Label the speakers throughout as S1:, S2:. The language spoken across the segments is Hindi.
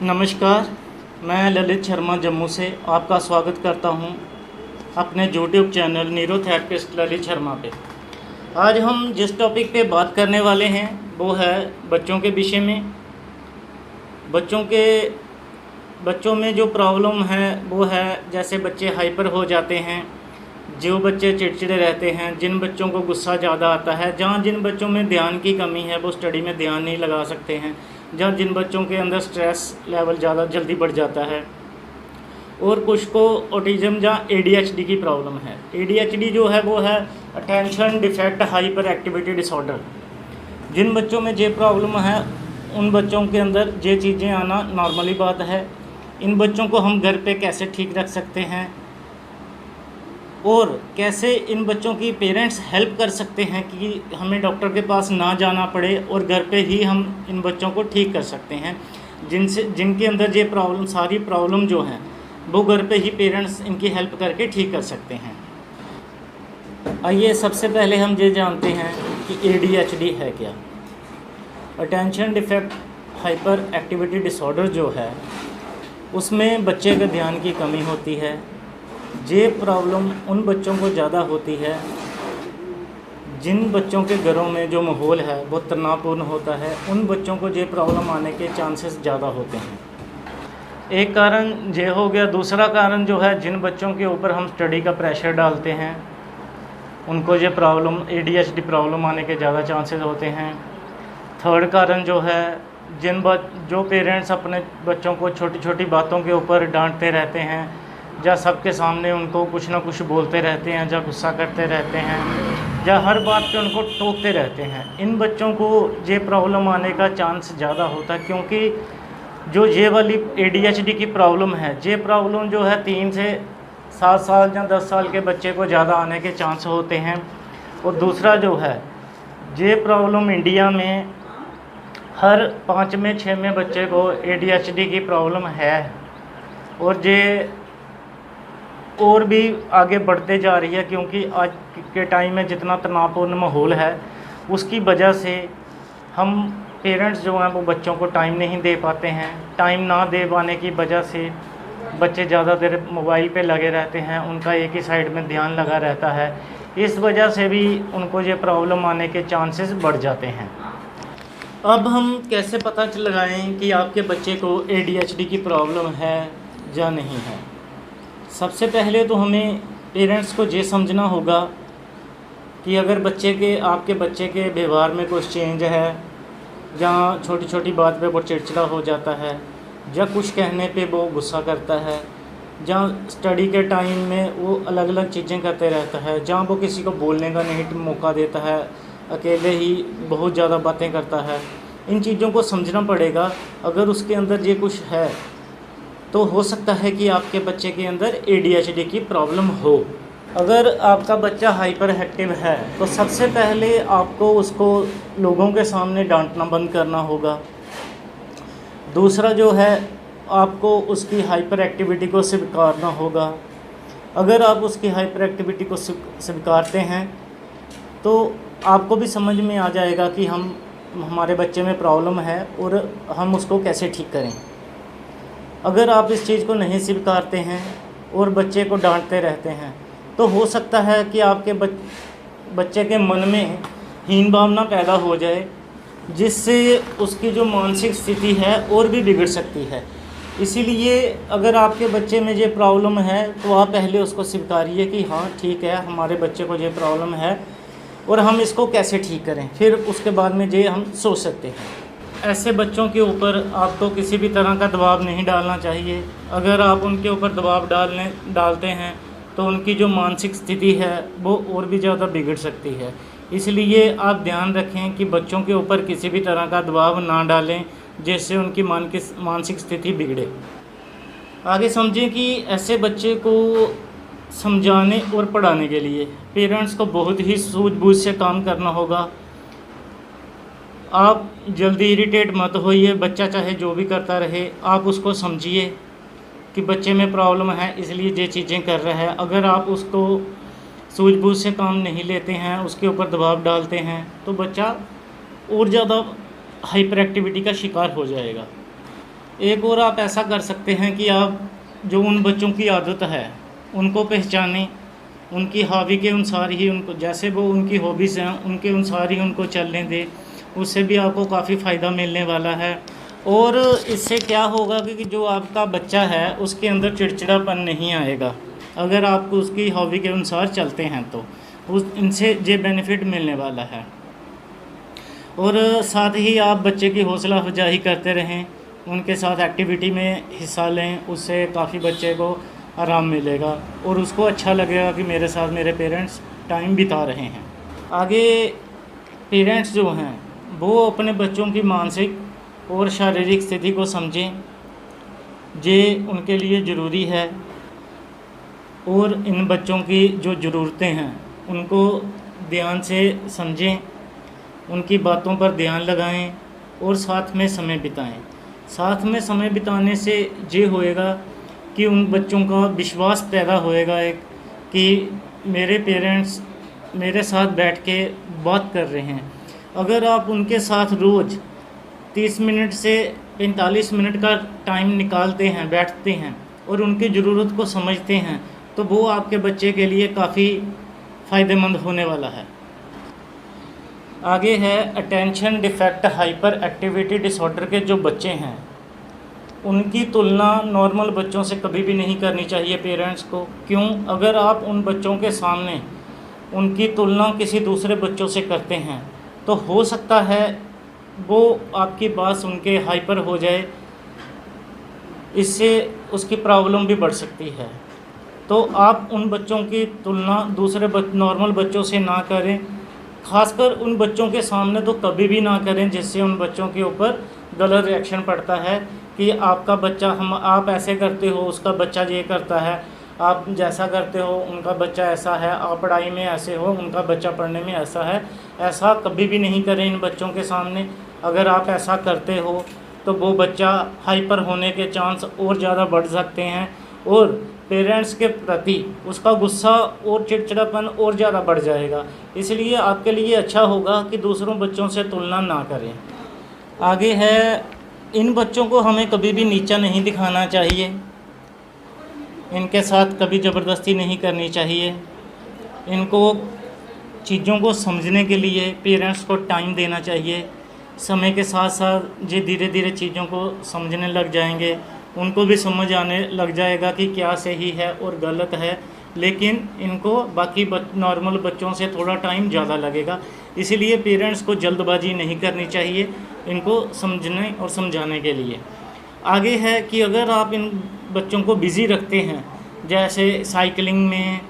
S1: नमस्कार, मैं ललित शर्मा जम्मू से आपका स्वागत करता हूं अपने YouTube channel neurotherapist Lalit Sharma पे। आज हम जिस टॉपिक पे बात करने वाले हैं वो है बच्चों के विषय में। बच्चों में जो प्रॉब्लम है वो है जैसे बच्चे हाइपर हो जाते हैं, जो बच्चे चिड़चिड़े रहते हैं, जिन बच्चों को गुस्सा ज़्यादा आता है, जिन बच्चों में ध्यान की कमी है वो स्टडी में ध्यान नहीं लगा सकते हैं, जिन बच्चों के अंदर स्ट्रेस लेवल ज़्यादा जल्दी बढ़ जाता है, और कुछ को ऑटिज़म या ADHD की प्रॉब्लम है। ADHD जो है वो है attention defect hyperactivity disorder. जिन बच्चों में ये प्रॉब्लम है उन बच्चों के अंदर ये चीज़ें आना नॉर्मली बात है। इन बच्चों को हम घर पे कैसे ठीक रख सकते हैं और कैसे इन बच्चों की पेरेंट्स हेल्प कर सकते हैं कि हमें डॉक्टर के पास ना जाना पड़े और घर पे ही हम इन बच्चों को ठीक कर सकते हैं, जिनके अंदर ये सारी प्रॉब्लम जो हैं वो घर पे ही पेरेंट्स इनकी हेल्प करके ठीक कर सकते हैं। आइए सबसे पहले हम ये जानते हैं कि ADHD है क्या। Attention defect hyperactivity disorder जो है उसमें बच्चे के ध्यान की कमी होती है। ये प्रॉब्लम उन बच्चों को ज़्यादा होती है जिन बच्चों के घरों में जो माहौल है वो तनावपूर्ण होता है। उन बच्चों को ये प्रॉब्लम आने के चांसेस ज़्यादा होते हैं। एक कारण ये हो गया। दूसरा कारण जो है, जिन बच्चों के ऊपर हम स्टडी का प्रेशर डालते हैं उनको ये प्रॉब्लम ADHD प्रॉब्लम आने के ज़्यादा चांसेस होते हैं। थर्ड कारण जो है, जो पेरेंट्स अपने बच्चों को छोटी छोटी बातों के ऊपर डांटते रहते हैं या सबके सामने उनको कुछ ना कुछ बोलते रहते हैं, या गुस्सा करते रहते हैं, या हर बात पे उनको टोकते रहते हैं, इन बच्चों को ये प्रॉब्लम आने का चांस ज़्यादा होता है। क्योंकि जो ये वाली ADHD की प्रॉब्लम है, ये प्रॉब्लम जो है 3 से 7 साल या 10 साल के बच्चे को ज़्यादा आने के चांस होते हैं। और दूसरा जो है, ये प्रॉब्लम इंडिया में हर 5 में 6 में बच्चे को ADHD की प्रॉब्लम है, और ये और भी आगे बढ़ते जा रही है। क्योंकि आज के टाइम में जितना तनावपूर्ण माहौल है उसकी वजह से हम पेरेंट्स जो हैं वो बच्चों को टाइम नहीं दे पाते हैं। टाइम ना दे पाने की वजह से बच्चे ज़्यादा देर मोबाइल पे लगे रहते हैं, उनका एक ही साइड में ध्यान लगा रहता है। इस वजह से भी उनको ये प्रॉब्लम आने के चांसेस बढ़ जाते हैं। अब हम कैसे पता लगाएं कि आपके बच्चे को ADHD की प्रॉब्लम है या नहीं है। सबसे पहले तो हमें पेरेंट्स को ये समझना होगा कि अगर आपके बच्चे के व्यवहार में कुछ चेंज है, या छोटी छोटी बात पे वो चिड़चिड़ा हो जाता है, या कुछ कहने पे वो गुस्सा करता है, या स्टडी के टाइम में वो अलग अलग चीज़ें करते रहता है, जहाँ वो किसी को बोलने का नहीं मौका देता है, अकेले ही बहुत ज़्यादा बातें करता है। इन चीज़ों को समझना पड़ेगा। अगर उसके अंदर ये कुछ है तो हो सकता है कि आपके बच्चे के अंदर ADHD की प्रॉब्लम हो। अगर आपका बच्चा हाइपर एक्टिव है तो सबसे पहले आपको उसको लोगों के सामने डांटना बंद करना होगा। दूसरा जो है, आपको उसकी हाइपर एक्टिविटी को स्वीकारना होगा। अगर आप उसकी हाइपर एक्टिविटी को स्वीकारते हैं तो आपको भी समझ में आ जाएगा कि हमारे बच्चे में प्रॉब्लम है और हम उसको कैसे ठीक करें। अगर आप इस चीज़ को नहीं स्वीकारते हैं और बच्चे को डांटते रहते हैं तो हो सकता है कि आपके बच्चे के मन में हीन भावना पैदा हो जाए, जिससे उसकी जो मानसिक स्थिति है और भी बिगड़ सकती है। इसीलिए अगर आपके बच्चे में ये प्रॉब्लम है तो आप पहले उसको स्वीकारिए कि हाँ ठीक है, हमारे बच्चे को ये प्रॉब्लम है और हम इसको कैसे ठीक करें। फिर उसके बाद में ये हम सोच सकते हैं। ऐसे बच्चों के ऊपर आपको किसी भी तरह का दबाव नहीं डालना चाहिए। अगर आप उनके ऊपर दबाव डालते हैं तो उनकी जो मानसिक स्थिति है वो और भी ज़्यादा बिगड़ सकती है। इसलिए आप ध्यान रखें कि बच्चों के ऊपर किसी भी तरह का दबाव ना डालें जिससे उनकी मानसिक स्थिति बिगड़े। आगे समझें कि ऐसे बच्चे को समझाने और पढ़ाने के लिए पेरेंट्स को बहुत ही सूझबूझ से काम करना होगा। आप जल्दी इरिटेट मत होइए। बच्चा चाहे जो भी करता रहे, आप उसको समझिए कि बच्चे में प्रॉब्लम है इसलिए ये चीज़ें कर रहा है। अगर आप उसको सूझबूझ से काम नहीं लेते हैं, उसके ऊपर दबाव डालते हैं, तो बच्चा और ज़्यादा हाइपर एक्टिविटी का शिकार हो जाएगा। एक और आप ऐसा कर सकते हैं कि आप जो उन बच्चों की आदत है उनको पहचानें, उनकी हॉबी के अनुसार ही उनको, जैसे वो उनकी हॉबीज़ हैं उनके अनुसार ही उनको चलने दें। उससे भी आपको काफ़ी फ़ायदा मिलने वाला है। और इससे क्या होगा कि जो आपका बच्चा है उसके अंदर चिड़चिड़ापन नहीं आएगा, अगर आप उसकी हॉबी के अनुसार चलते हैं तो उस इनसे ये बेनिफिट मिलने वाला है। और साथ ही आप बच्चे की हौसला अफजाई करते रहें, उनके साथ एक्टिविटी में हिस्सा लें, उससे काफ़ी बच्चे को आराम मिलेगा और उसको अच्छा लगेगा कि मेरे साथ मेरे पेरेंट्स टाइम बिता रहे हैं। आगे पेरेंट्स जो हैं वो अपने बच्चों की मानसिक और शारीरिक स्थिति को समझें, ये उनके लिए ज़रूरी है। और इन बच्चों की जो ज़रूरतें हैं उनको ध्यान से समझें, उनकी बातों पर ध्यान लगाएं और साथ में समय बिताएं। साथ में समय बिताने से ये होएगा कि उन बच्चों का विश्वास पैदा होएगा एक, कि मेरे पेरेंट्स मेरे साथ बैठ के बात कर रहे हैं। अगर आप उनके साथ रोज़ 30 मिनट से 45 मिनट का टाइम निकालते हैं, बैठते हैं और उनकी ज़रूरत को समझते हैं, तो वो आपके बच्चे के लिए काफ़ी फ़ायदेमंद होने वाला है। आगे है attention defect hyperactivity disorder के जो बच्चे हैं उनकी तुलना नॉर्मल बच्चों से कभी भी नहीं करनी चाहिए पेरेंट्स को। क्यों? अगर आप उन बच्चों के सामने उनकी तुलना किसी दूसरे बच्चों से करते हैं तो हो सकता है वो आपकी बात सुन के हाइपर हो जाए, इससे उसकी प्रॉब्लम भी बढ़ सकती है। तो आप उन बच्चों की तुलना दूसरे नॉर्मल बच्चों से ना करें, खासकर उन बच्चों के सामने तो कभी भी ना करें, जिससे उन बच्चों के ऊपर गलत रिएक्शन पड़ता है कि आपका बच्चा आप ऐसे करते हो, उसका बच्चा ये करता है, आप जैसा करते हो उनका बच्चा ऐसा है, आप पढ़ाई में ऐसे हो उनका बच्चा पढ़ने में ऐसा है। ऐसा कभी भी नहीं करें इन बच्चों के सामने। अगर आप ऐसा करते हो तो वो बच्चा हाइपर होने के चांस और ज़्यादा बढ़ सकते हैं और पेरेंट्स के प्रति उसका गुस्सा और चिड़चिड़ापन और ज़्यादा बढ़ जाएगा। इसलिए आपके लिए अच्छा होगा कि दूसरों बच्चों से तुलना ना करें। आगे है, इन बच्चों को हमें कभी भी नीचा नहीं दिखाना चाहिए, इनके साथ कभी ज़बरदस्ती नहीं करनी चाहिए। इनको चीज़ों को समझने के लिए पेरेंट्स को टाइम देना चाहिए। समय के साथ साथ ये धीरे धीरे चीज़ों को समझने लग जाएंगे, उनको भी समझ आने लग जाएगा कि क्या सही है और गलत है। लेकिन इनको बाकी नॉर्मल बच्चों से थोड़ा टाइम ज़्यादा लगेगा, इसीलिए पेरेंट्स को जल्दबाजी नहीं करनी चाहिए इनको समझने और समझाने के लिए। आगे है कि अगर आप इन बच्चों को बिज़ी रखते हैं, जैसे साइकिलिंग में,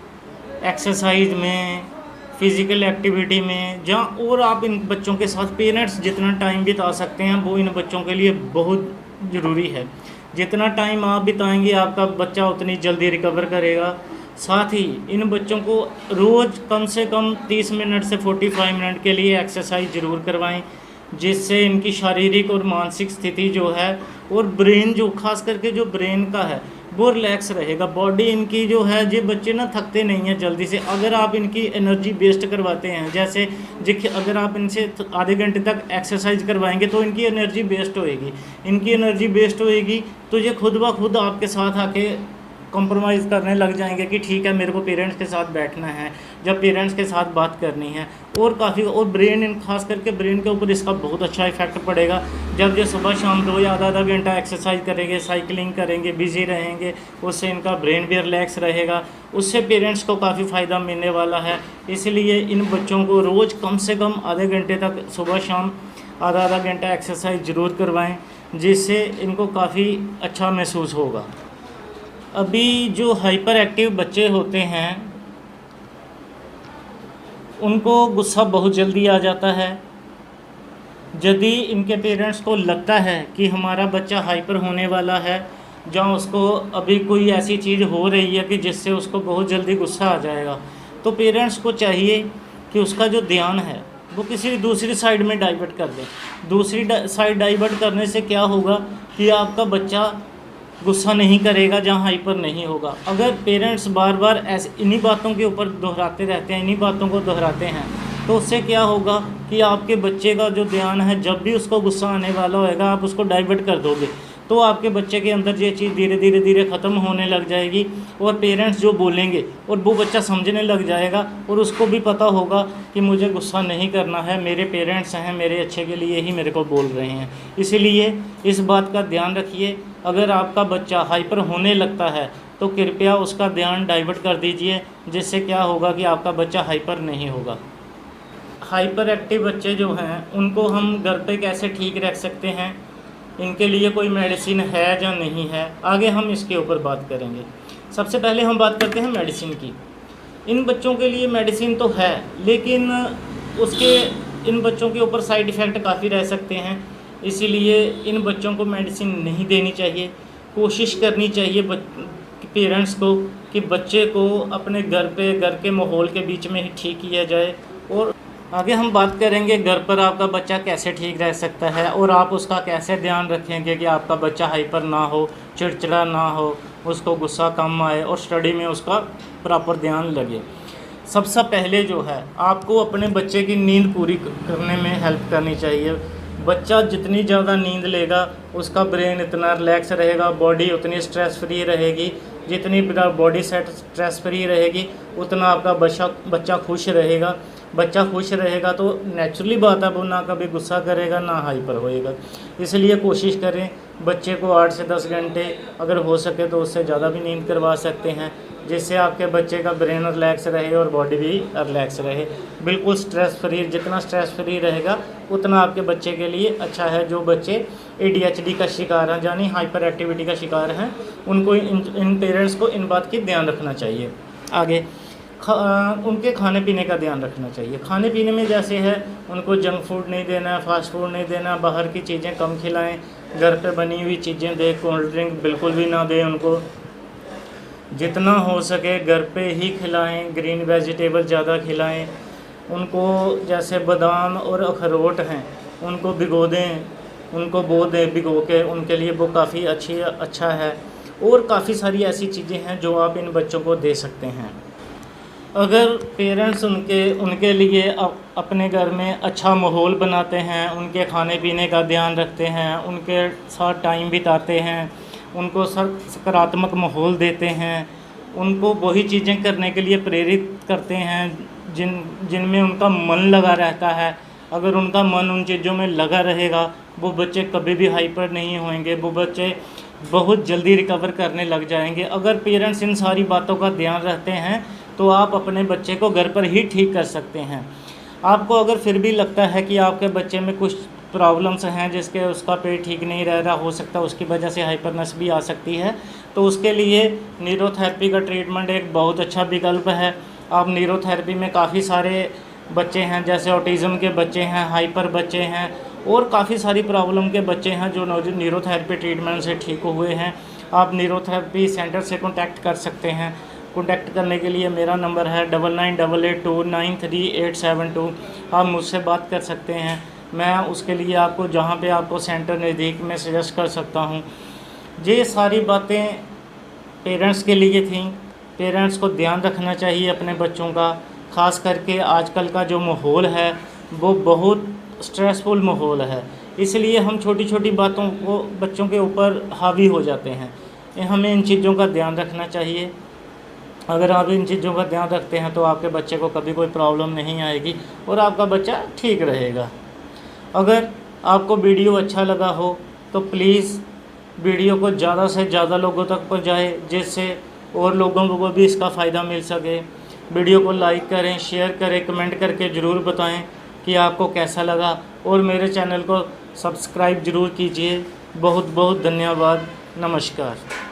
S1: एक्सरसाइज में, फ़िज़िकल एक्टिविटी में, जहाँ और आप इन बच्चों के साथ पेरेंट्स जितना टाइम बिता सकते हैं वो इन बच्चों के लिए बहुत ज़रूरी है। जितना टाइम आप बिताएंगे आपका बच्चा उतनी जल्दी रिकवर करेगा। साथ ही इन बच्चों को रोज़ कम से कम 30 मिनट से 45 मिनट के लिए एक्सरसाइज ज़रूर करवाएं, जिससे इनकी शारीरिक और मानसिक स्थिति जो है और ब्रेन जो खास करके जो ब्रेन का है वो रिलैक्स रहेगा। बॉडी इनकी जो है, ये बच्चे ना थकते नहीं हैं जल्दी से। अगर आप इनकी एनर्जी वेस्ट करवाते हैं, जैसे अगर आप इनसे आधे घंटे तक एक्सरसाइज करवाएंगे तो इनकी एनर्जी वेस्ट होएगी। इनकी एनर्जी वेस्ट होएगी तो ये खुद ब खुद आपके साथ आके कॉम्प्रोमाइज़ करने लग जाएंगे कि ठीक है मेरे को पेरेंट्स के साथ बैठना है, जब पेरेंट्स के साथ बात करनी है। और काफ़ी और ब्रेन खास करके ब्रेन के ऊपर इसका बहुत अच्छा इफेक्ट पड़ेगा। जब ये सुबह शाम रोज़ आधा घंटा एक्सरसाइज करेंगे, साइकिलिंग करेंगे, बिज़ी रहेंगे, उससे इनका ब्रेन भी रिलैक्स रहेगा, उससे पेरेंट्स को काफ़ी फ़ायदा मिलने वाला है। इसलिए इन बच्चों को रोज़ कम से कम आधे घंटे तक सुबह शाम आधा घंटा एक्सरसाइज ज़रूर करवाएँ, जिससे इनको काफ़ी अच्छा महसूस होगा। अभी जो हाइपर एक्टिव बच्चे होते हैं उनको गुस्सा बहुत जल्दी आ जाता है। यदि इनके पेरेंट्स को लगता है कि हमारा बच्चा हाइपर होने वाला है, जहाँ उसको अभी कोई ऐसी चीज़ हो रही है कि जिससे उसको बहुत जल्दी गुस्सा आ जाएगा, तो पेरेंट्स को चाहिए कि उसका जो ध्यान है वो किसी दूसरी साइड में डाइवर्ट कर दें। दूसरी साइड डाइवर्ट करने से क्या होगा कि आपका बच्चा गुस्सा नहीं करेगा जहाँ हाइपर नहीं होगा। अगर पेरेंट्स बार बार ऐसे इन्हीं बातों के ऊपर दोहराते रहते हैं, इन्हीं बातों को दोहराते हैं, तो उससे क्या होगा कि आपके बच्चे का जो ध्यान है, जब भी उसको गुस्सा आने वाला होएगा आप उसको डाइवर्ट कर दोगे। तो आपके बच्चे के अंदर ये चीज़ धीरे धीरे ख़त्म होने लग जाएगी और पेरेंट्स जो बोलेंगे और वो बच्चा समझने लग जाएगा और उसको भी पता होगा कि मुझे गुस्सा नहीं करना है, मेरे पेरेंट्स हैं, मेरे अच्छे के लिए ही मेरे को बोल रहे हैं। इसीलिए इस बात का ध्यान रखिए, अगर आपका बच्चा हाइपर होने लगता है तो कृपया उसका ध्यान डाइवर्ट कर दीजिए, जिससे क्या होगा कि आपका बच्चा हाइपर नहीं होगा। हाइपर एक्टिव बच्चे जो हैं उनको हम घर पे कैसे ठीक रख सकते हैं, इनके लिए कोई मेडिसिन है या नहीं है, आगे हम इसके ऊपर बात करेंगे। सबसे पहले हम बात करते हैं मेडिसिन की। इन बच्चों के लिए मेडिसिन तो है, लेकिन उसके इन बच्चों के ऊपर साइड इफ़ेक्ट काफ़ी रह सकते हैं, इसीलिए इन बच्चों को मेडिसिन नहीं देनी चाहिए। कोशिश करनी चाहिए पेरेंट्स को कि बच्चे को अपने घर के माहौल के बीच में ही ठीक किया जाए। और आगे हम बात करेंगे घर पर आपका बच्चा कैसे ठीक रह सकता है और आप उसका कैसे ध्यान रखेंगे कि आपका बच्चा हाइपर ना हो, चिड़चिड़ा ना हो, उसको गुस्सा कम आए और स्टडी में उसका प्रॉपर ध्यान लगे। सबसे पहले जो है आपको अपने बच्चे की नींद पूरी करने में हेल्प करनी चाहिए। बच्चा जितनी ज़्यादा नींद लेगा उसका ब्रेन इतना रिलैक्स रहेगा, बॉडी उतनी स्ट्रेस फ्री रहेगी। जितनी बॉडी स्ट्रेस फ्री रहेगी उतना आपका बच्चा खुश रहेगा। बच्चा खुश रहेगा तो नेचुरली बात है वो ना कभी गुस्सा करेगा ना हाइपर होएगा। इसलिए कोशिश करें बच्चे को 8 से 10 घंटे, अगर हो सके तो उससे ज़्यादा भी नींद करवा सकते हैं, जिससे आपके बच्चे का ब्रेन रिलैक्स रहे और बॉडी भी रिलैक्स रहे। बिल्कुल स्ट्रेस फ्री, जितना स्ट्रेस फ्री रहेगा उतना आपके बच्चे के लिए अच्छा है। जो बच्चे ADHD का शिकार हैं यानी हाइपर एक्टिविटी का शिकार हैं, उनको इन पेरेंट्स को इन बात की ध्यान रखना चाहिए। आगे उनके खाने पीने का ध्यान रखना चाहिए। खाने पीने में जैसे है उनको जंक फूड नहीं देना, फास्ट फूड नहीं देना, बाहर की चीज़ें कम खिलाएं, घर पे बनी हुई चीज़ें दें, कोल्ड ड्रिंक बिल्कुल भी ना दें उनको। जितना हो सके घर पे ही खिलाएं, ग्रीन वेजिटेबल ज़्यादा खिलाएं उनको। जैसे बादाम और अखरोट हैं उनको भिगो दें, उनको बो दें भिगो के, उनके लिए वो काफ़ी अच्छा है। और काफ़ी सारी ऐसी चीज़ें हैं जो आप इन बच्चों को दे सकते हैं। अगर पेरेंट्स उनके लिए अपने घर में अच्छा माहौल बनाते हैं, उनके खाने पीने का ध्यान रखते हैं, उनके साथ टाइम बिताते हैं, उनको सकारात्मक माहौल देते हैं, उनको वही चीज़ें करने के लिए प्रेरित करते हैं जिनमें उनका मन लगा रहता है। अगर उनका मन उन चीज़ों में लगा रहेगा वो बच्चे कभी भी हाइपर नहीं होंगे, वो बच्चे बहुत जल्दी रिकवर करने लग जाएंगे। अगर पेरेंट्स इन सारी बातों का ध्यान रखते हैं तो आप अपने बच्चे को घर पर ही ठीक कर सकते हैं। आपको अगर फिर भी लगता है कि आपके बच्चे में कुछ प्रॉब्लम्स हैं जिसके उसका पेट ठीक नहीं रह रहा, हो सकता है उसकी वजह से हाइपरनेस भी आ सकती है, तो उसके लिए न्यूरोथेरेपी का ट्रीटमेंट एक बहुत अच्छा विकल्प है। आप न्यूरोथेरेपी में काफ़ी सारे बच्चे हैं, जैसे ऑटिज़म के बच्चे हैं, हाइपर बच्चे हैं और काफ़ी सारी प्रॉब्लम के बच्चे हैं जो न्यूरोथेरेपी ट्रीटमेंट से ठीक हुए हैं। आप न्यूरोथेरेपी सेंटर से कॉन्टैक्ट कर सकते हैं। कॉन्टैक्ट करने के लिए मेरा नंबर है 9988293872। आप मुझसे बात कर सकते हैं। मैं उसके लिए आपको जहाँ पे आपको सेंटर नज़दीक में सजेस्ट कर सकता हूँ। ये सारी बातें पेरेंट्स के लिए थी। पेरेंट्स को ध्यान रखना चाहिए अपने बच्चों का। ख़ास करके आजकल का जो माहौल है वो बहुत स्ट्रेसफुल माहौल है, इसलिए हम छोटी छोटी बातों को बच्चों के ऊपर हावी हो जाते हैं। हमें इन चीज़ों का ध्यान रखना चाहिए। अगर आप इन चीज़ों का ध्यान रखते हैं तो आपके बच्चे को कभी कोई प्रॉब्लम नहीं आएगी और आपका बच्चा ठीक रहेगा। अगर आपको वीडियो अच्छा लगा हो तो प्लीज़ वीडियो को ज़्यादा से ज़्यादा लोगों तक पहुँचाएं, जिससे और लोगों को भी इसका फ़ायदा मिल सके। वीडियो को लाइक करें, शेयर करें, कमेंट करके ज़रूर बताएं कि आपको कैसा लगा और मेरे चैनल को सब्सक्राइब ज़रूर कीजिए। बहुत बहुत धन्यवाद। नमस्कार।